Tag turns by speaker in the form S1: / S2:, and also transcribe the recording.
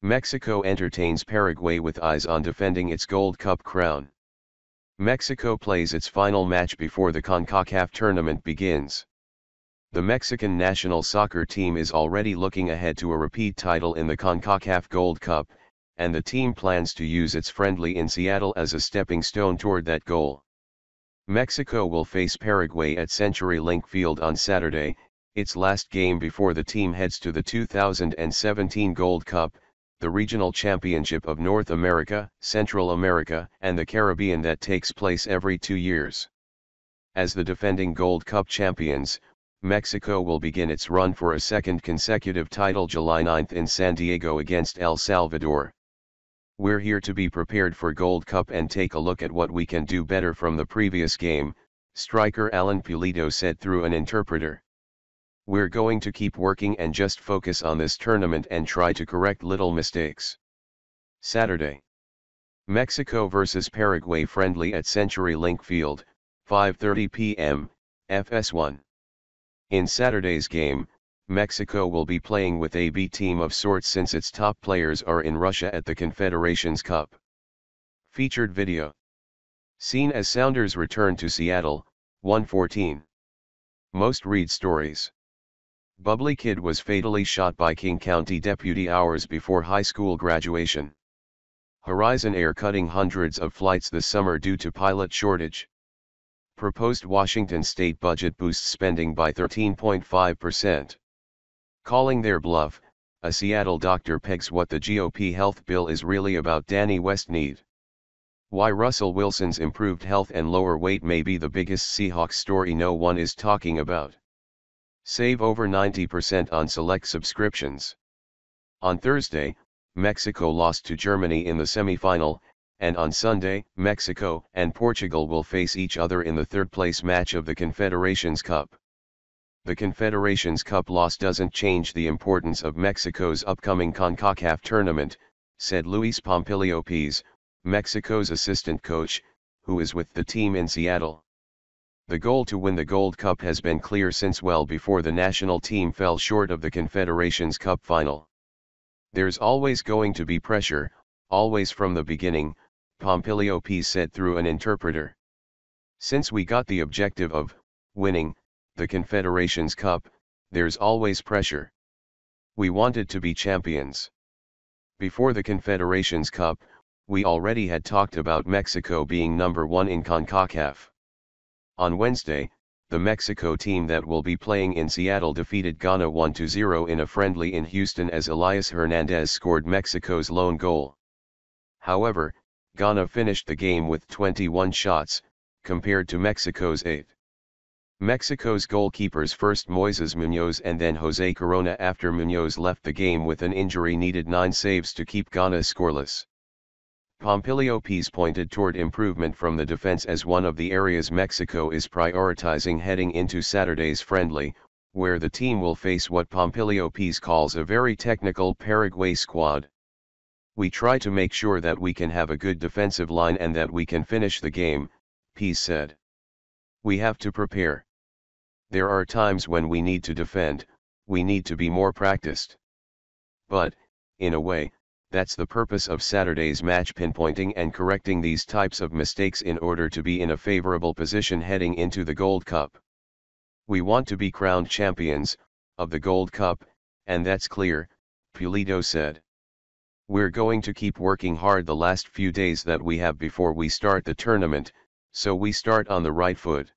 S1: Mexico entertains Paraguay with eyes on defending its Gold Cup crown. Mexico plays its final match before the CONCACAF tournament begins. The Mexican national soccer team is already looking ahead to a repeat title in the CONCACAF Gold Cup, and the team plans to use its friendly in Seattle as a stepping stone toward that goal. Mexico will face Paraguay at CenturyLink Field on Saturday, its last game before the team heads to the 2017 Gold Cup, the regional championship of North America, Central America, and the Caribbean that takes place every 2 years. As the defending Gold Cup champions, Mexico will begin its run for a second consecutive title July 9 in San Diego against El Salvador. "We're here to be prepared for Gold Cup and take a look at what we can do better from the previous game," striker Alan Pulido said through an interpreter. "We're going to keep working and just focus on this tournament and try to correct little mistakes." Saturday. Mexico vs Paraguay friendly at CenturyLink Field, 5:30 p.m., FS1. In Saturday's game, Mexico will be playing with a B team of sorts since its top players are in Russia at the Confederations Cup. Featured video. Seen as Sounders return to Seattle, 1:14. Most read stories. Bubbly kid was fatally shot by King County deputy hours before high school graduation. Horizon Air cutting hundreds of flights this summer due to pilot shortage. Proposed Washington state budget boosts spending by 13.5%. Calling their bluff, a Seattle doctor pegs what the GOP health bill is really about. Danny Westneed. Why Russell Wilson's improved health and lower weight may be the biggest Seahawks story no one is talking about. Save over 90% on select subscriptions. On Thursday, Mexico lost to Germany in the semifinal, and on Sunday, Mexico and Portugal will face each other in the third-place match of the Confederations Cup. The Confederations Cup loss doesn't change the importance of Mexico's upcoming CONCACAF tournament, said Luis Pompilio, Mexico's assistant coach, who is with the team in Seattle. The goal to win the Gold Cup has been clear since well before the national team fell short of the Confederations Cup final. "There's always going to be pressure, always from the beginning," Pompilio said through an interpreter. "Since we got the objective of winning the Confederations Cup, there's always pressure. We wanted to be champions. Before the Confederations Cup, we already had talked about Mexico being number one in CONCACAF." On Wednesday, the Mexico team that will be playing in Seattle defeated Ghana 1-0 in a friendly in Houston as Elias Hernandez scored Mexico's lone goal. However, Ghana finished the game with 21 shots, compared to Mexico's 8. Mexico's goalkeepers first Moises Muñoz and then Jose Corona after Muñoz left the game with an injury needed 9 saves to keep Ghana scoreless. Pompilio pointed toward improvement from the defense as one of the areas Mexico is prioritizing heading into Saturday's friendly, where the team will face what Pompilio calls a very technical Paraguay squad. "We try to make sure that we can have a good defensive line and that we can finish the game," Pease said. "We have to prepare. There are times when we need to defend, we need to be more practiced. But, in a way, that's the purpose of Saturday's match, pinpointing and correcting these types of mistakes in order to be in a favorable position heading into the Gold Cup. We want to be crowned champions of the Gold Cup, and that's clear," Pulido said. "We're going to keep working hard the last few days that we have before we start the tournament, so we start on the right foot.